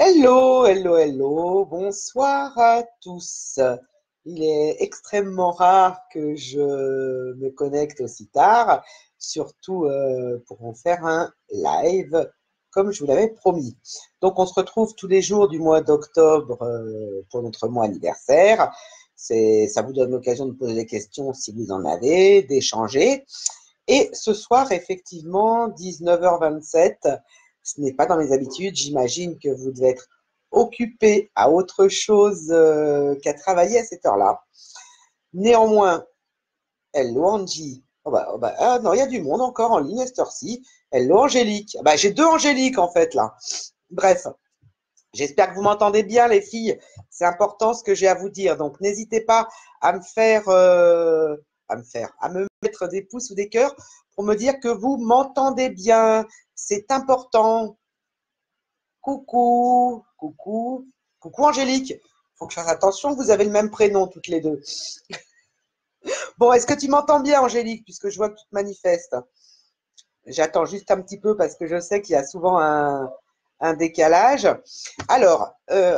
Hello, hello, hello, bonsoir à tous. Il est extrêmement rare que je me connecte aussi tard, surtout pour vous faire un live comme je vous l'avais promis. Donc on se retrouve tous les jours du mois d'octobre pour notre mois anniversaire. Ça vous donne l'occasion de poser des questions si vous en avez, d'échanger. Et ce soir, effectivement, 19h27, ce n'est pas dans mes habitudes. J'imagine que vous devez être occupé à autre chose qu'à travailler à cette heure-là. Néanmoins, hello Angie. Ah non, il y a du monde encore en ligne à cette heure-ci. Hello Angélique. J'ai deux Angéliques en fait là. Bref, j'espère que vous m'entendez bien les filles. C'est important ce que j'ai à vous dire. Donc n'hésitez pas à me mettre des pouces ou des cœurs pour me dire que vous m'entendez bien. C'est important. Coucou, coucou, coucou Angélique. Il faut que je fasse attention, vous avez le même prénom toutes les deux. Bon, est-ce que tu m'entends bien Angélique, puisque je vois que tu te manifestes? J'attends juste un petit peu parce que je sais qu'il y a souvent un décalage. Alors,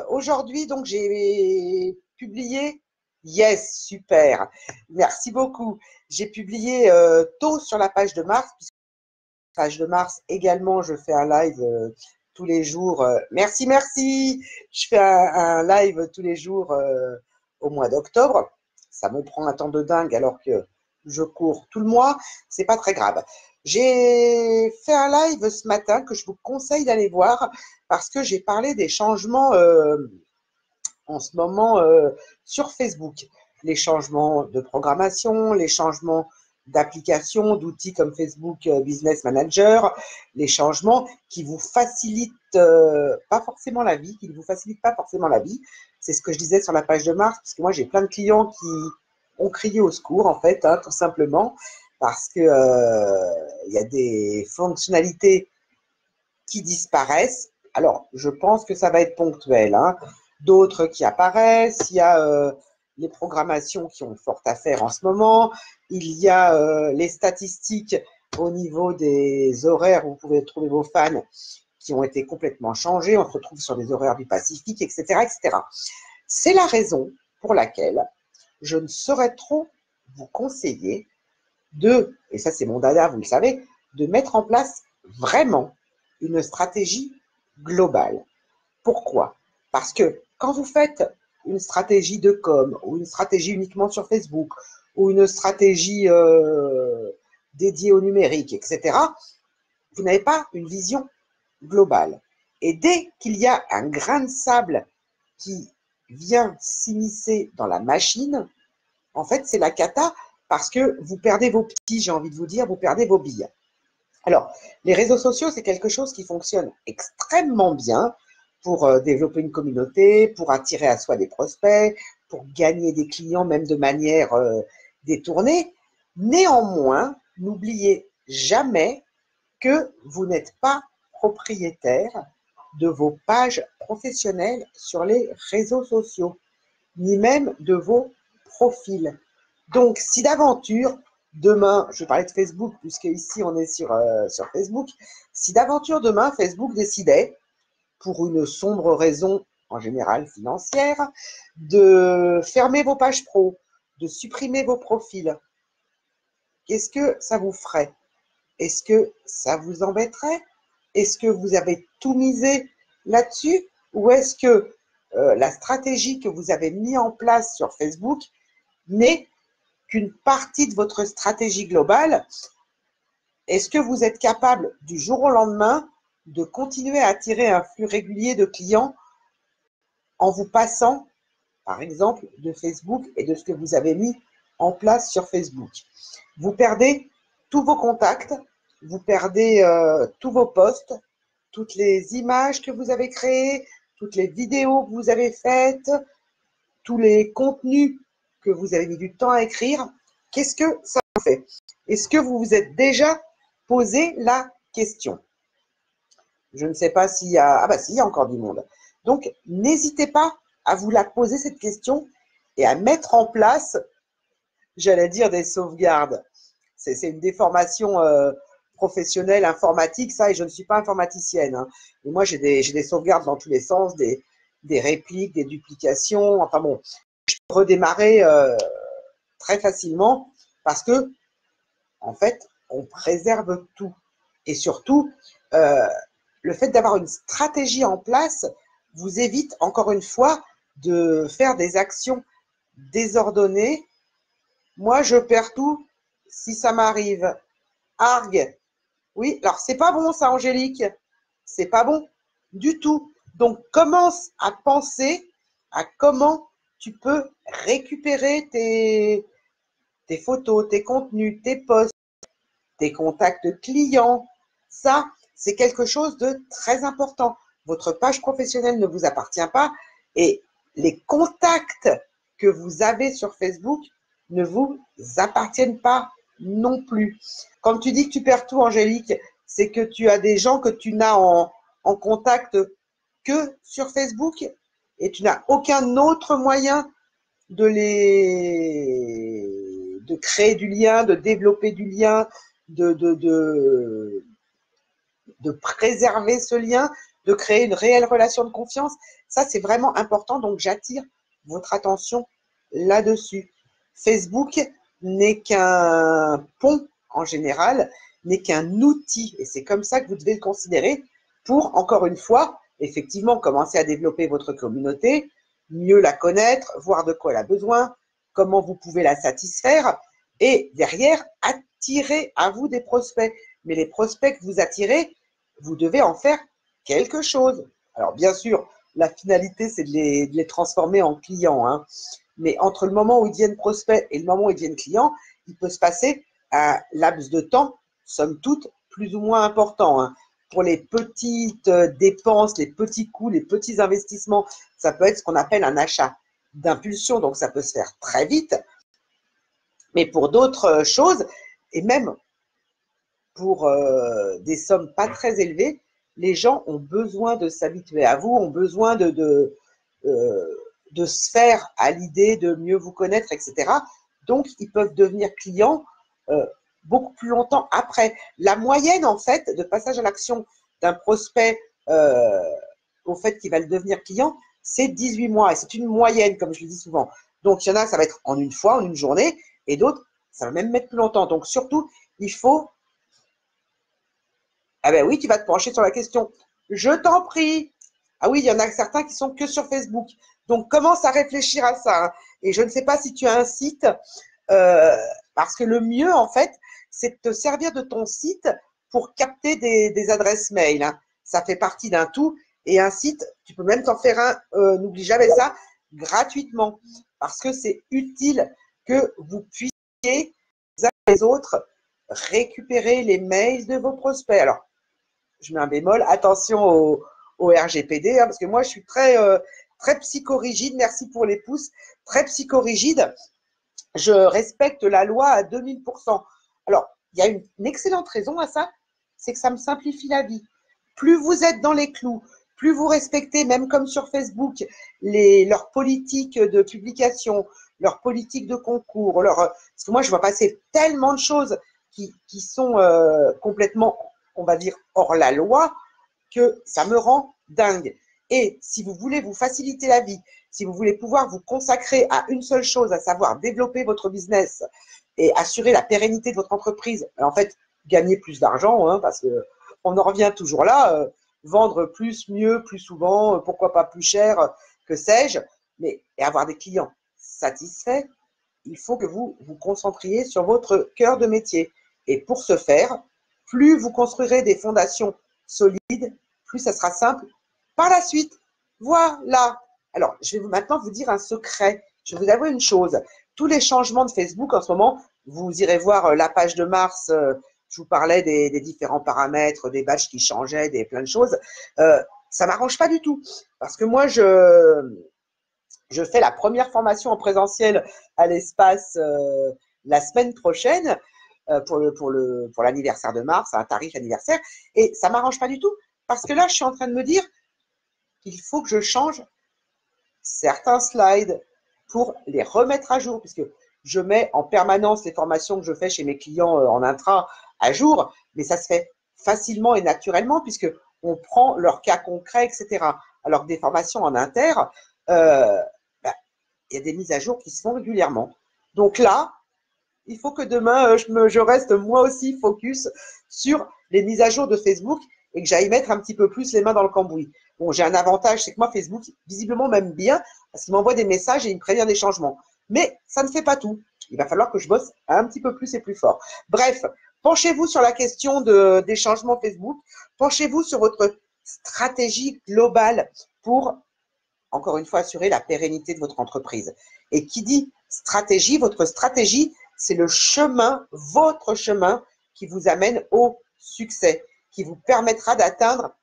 aujourd'hui, donc, j'ai publié. Yes, super. Merci beaucoup. J'ai publié tôt sur la page de Mars, puisque la page de Mars également, je fais un live tous les jours. Merci, merci. Je fais un live tous les jours au mois d'octobre. Ça me prend un temps de dingue alors que je cours tout le mois. C'est pas très grave. J'ai fait un live ce matin que je vous conseille d'aller voir parce que j'ai parlé des changements en ce moment sur Facebook. Les changements de programmation, les changements d'applications, d'outils comme Facebook Business Manager, les changements qui vous facilitent pas forcément la vie, qui ne vous facilitent pas forcément la vie. C'est ce que je disais sur la page de Mars, parce que moi j'ai plein de clients qui ont crié au secours en fait, hein, tout simplement, parce que il y a des fonctionnalités qui disparaissent. Alors, je pense que ça va être ponctuel, hein. D'autres qui apparaissent, il y a les programmations qui ont fort à faire en ce moment, il y a les statistiques au niveau des horaires où vous pouvez trouver vos fans qui ont été complètement changés, on se retrouve sur des horaires du Pacifique, etc., etc. C'est la raison pour laquelle je ne saurais trop vous conseiller et ça c'est mon dada, vous le savez, de mettre en place vraiment une stratégie globale. Pourquoi? Parce que quand vous faites une stratégie de com ou une stratégie uniquement sur Facebook ou une stratégie dédiée au numérique, etc., vous n'avez pas une vision globale. Et dès qu'il y a un grain de sable qui vient s'immiscer dans la machine, en fait, c'est la cata parce que vous perdez vos petits, j'ai envie de vous dire, vous perdez vos billes. Alors, les réseaux sociaux, c'est quelque chose qui fonctionne extrêmement bien pour développer une communauté, pour attirer à soi des prospects, pour gagner des clients, même de manière détournée. Néanmoins, n'oubliez jamais que vous n'êtes pas propriétaire de vos pages professionnelles sur les réseaux sociaux, ni même de vos profils. Donc, si d'aventure, demain, je vais parler de Facebook, puisque ici on est sur Facebook, si d'aventure demain Facebook décidait, pour une sombre raison en général financière, de fermer vos pages pro, de supprimer vos profils, qu'est-ce que ça vous ferait? Est-ce que ça vous embêterait? Est-ce que vous avez tout misé là-dessus? Ou est-ce que la stratégie que vous avez mise en place sur Facebook n'est qu'une partie de votre stratégie globale? Est-ce que vous êtes capable du jour au lendemain de continuer à attirer un flux régulier de clients en vous passant, par exemple, de Facebook et de ce que vous avez mis en place sur Facebook? Vous perdez tous vos contacts, vous perdez tous vos posts, toutes les images que vous avez créées, toutes les vidéos que vous avez faites, tous les contenus que vous avez mis du temps à écrire. Qu'est-ce que ça vous fait? Est-ce que vous vous êtes déjà posé la question? Je ne sais pas s'il y a… Ah bah si, il y a encore du monde. Donc, n'hésitez pas à vous la poser cette question et à mettre en place, j'allais dire, des sauvegardes. C'est une déformation professionnelle informatique, ça, et je ne suis pas informaticienne, hein. Et moi, j'ai des sauvegardes dans tous les sens, des répliques, des duplications. Enfin bon, je peux redémarrer très facilement parce que, en fait, on préserve tout. Et surtout, le fait d'avoir une stratégie en place vous évite, encore une fois, de faire des actions désordonnées. Moi, je perds tout si ça m'arrive. Argue. Oui, alors c'est pas bon ça, Angélique. C'est pas bon du tout. Donc, commence à penser à comment tu peux récupérer tes photos, tes contenus, tes posts, tes contacts clients. Ça, c'est quelque chose de très important. Votre page professionnelle ne vous appartient pas et les contacts que vous avez sur Facebook ne vous appartiennent pas non plus. Quand tu dis que tu perds tout, Angélique, c'est que tu as des gens que tu n'as en contact que sur Facebook et tu n'as aucun autre moyen de créer du lien, de développer du lien, de préserver ce lien, de créer une réelle relation de confiance. Ça, c'est vraiment important. Donc, j'attire votre attention là-dessus. Facebook n'est qu'un pont en général, n'est qu'un outil. Et c'est comme ça que vous devez le considérer pour, encore une fois, effectivement, commencer à développer votre communauté, mieux la connaître, voir de quoi elle a besoin, comment vous pouvez la satisfaire et derrière, attirer à vous des prospects. Mais les prospects que vous attirez, vous devez en faire quelque chose. Alors, bien sûr, la finalité, c'est de les transformer en clients, hein. Mais entre le moment où ils deviennent prospects et le moment où ils deviennent clients, il peut se passer un laps de temps, somme toute, plus ou moins important, hein. Pour les petites dépenses, les petits coûts, les petits investissements, ça peut être ce qu'on appelle un achat d'impulsion, donc ça peut se faire très vite. Mais pour d'autres choses, et même pour des sommes pas très élevées, les gens ont besoin de s'habituer à vous, ont besoin de se faire à l'idée de mieux vous connaître, etc. Donc, ils peuvent devenir clients beaucoup plus longtemps après. La moyenne, en fait, de passage à l'action d'un prospect au fait qu'il va le devenir client, c'est 18 mois. Et c'est une moyenne, comme je le dis souvent. Donc, il y en a, ça va être en une fois, en une journée, et d'autres, ça va même mettre plus longtemps. Donc, surtout, il faut… Ah ben oui, tu vas te pencher sur la question. Je t'en prie. Ah oui, il y en a certains qui sont que sur Facebook. Donc, commence à réfléchir à ça, hein. Et je ne sais pas si tu as un site, parce que le mieux, en fait, c'est de te servir de ton site pour capter des adresses mail, hein. Ça fait partie d'un tout. Et un site, tu peux même t'en faire un, n'oublie jamais ça, gratuitement. Parce que c'est utile que vous puissiez, les uns et les autres, récupérer les mails de vos prospects. Alors, je mets un bémol, attention au RGPD, hein, parce que moi, je suis très psychorigide, merci pour les pouces, très psychorigide. Je respecte la loi à 2000%. Alors, il y a une excellente raison à ça, c'est que ça me simplifie la vie. Plus vous êtes dans les clous, plus vous respectez, même comme sur Facebook, leurs politiques de publication, leurs politiques de concours, parce que moi, je vois passer tellement de choses qui sont complètement, on va dire, hors la loi, que ça me rend dingue. Et si vous voulez vous faciliter la vie, si vous voulez pouvoir vous consacrer à une seule chose, à savoir développer votre business et assurer la pérennité de votre entreprise, en fait, gagner plus d'argent, hein, parce que on en revient toujours là, vendre plus, mieux, plus souvent, pourquoi pas plus cher, que sais-je, mais et avoir des clients satisfaits, il faut que vous vous concentriez sur votre cœur de métier. Et pour ce faire, plus vous construirez des fondations solides, plus ça sera simple par la suite. Voilà. Alors, je vais maintenant vous dire un secret. Je vais vous avouer une chose. Tous les changements de Facebook en ce moment, vous irez voir la page de mars, je vous parlais des différents paramètres, des badges qui changeaient, plein de choses. Ça ne m'arrange pas du tout. Parce que moi, je fais la première formation en présentiel à l'espace la semaine prochaine pour l'anniversaire de mars, un tarif anniversaire. Et ça ne m'arrange pas du tout. Parce que là, je suis en train de me dire qu'il faut que je change certains slides pour les remettre à jour, puisque je mets en permanence les formations que je fais chez mes clients en intra à jour, mais ça se fait facilement et naturellement puisque on prend leur cas concret, etc. Alors que des formations en inter, bah, il y a des mises à jour qui se font régulièrement. Donc là, il faut que demain, je reste moi aussi focus sur les mises à jour de Facebook et que j'aille mettre un petit peu plus les mains dans le cambouis. Bon, j'ai un avantage, c'est que moi, Facebook, visiblement, m'aime bien parce qu'il m'envoie des messages et il me prévient des changements. Mais ça ne fait pas tout. Il va falloir que je bosse un petit peu plus et plus fort. Bref, penchez-vous sur la question des changements Facebook. Penchez-vous sur votre stratégie globale pour, encore une fois, assurer la pérennité de votre entreprise. Et qui dit stratégie, votre stratégie, c'est le chemin, votre chemin qui vous amène au succès, qui vous permettra d'atteindre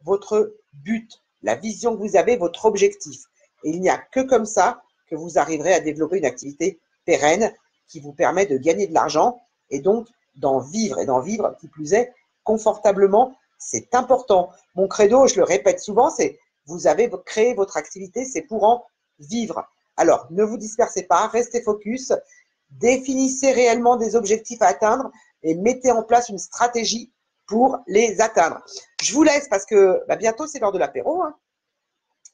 votre but, la vision que vous avez, votre objectif. Et il n'y a que comme ça que vous arriverez à développer une activité pérenne qui vous permet de gagner de l'argent et donc d'en vivre, et d'en vivre, qui plus est, confortablement. C'est important. Mon credo, je le répète souvent, c'est vous avez créé votre activité, c'est pour en vivre. Alors, ne vous dispersez pas, restez focus, définissez réellement des objectifs à atteindre et mettez en place une stratégie pour les atteindre. Je vous laisse parce que bientôt, c'est l'heure de l'apéro. Hein.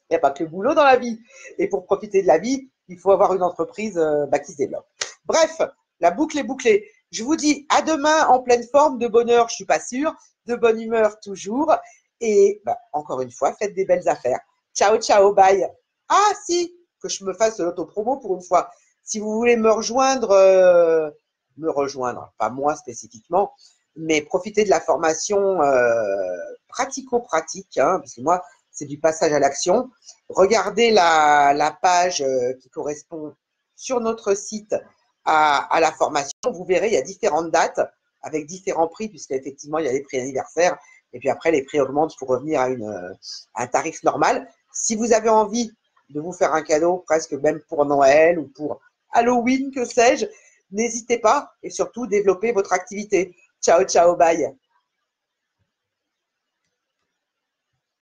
Il n'y a pas que le boulot dans la vie. Et pour profiter de la vie, il faut avoir une entreprise qui se développe. Bref, la boucle est bouclée. Je vous dis à demain en pleine forme, de bonne heure, je ne suis pas sûre, de bonne humeur toujours. Et encore une fois, faites des belles affaires. Ciao, ciao, bye. Ah si, que je me fasse de l'autopromo pour une fois. Si vous voulez me rejoindre, pas moi spécifiquement, mais profiter de la formation pratico-pratique, hein, parce que moi, c'est du passage à l'action. Regardez la page qui correspond sur notre site à la formation. Vous verrez, il y a différentes dates avec différents prix, puisqu'effectivement, il y a les prix anniversaires et puis après, les prix augmentent pour revenir à un tarif normal. Si vous avez envie de vous faire un cadeau, presque même pour Noël ou pour Halloween, que sais-je, n'hésitez pas et surtout développez votre activité. Ciao, ciao, bye.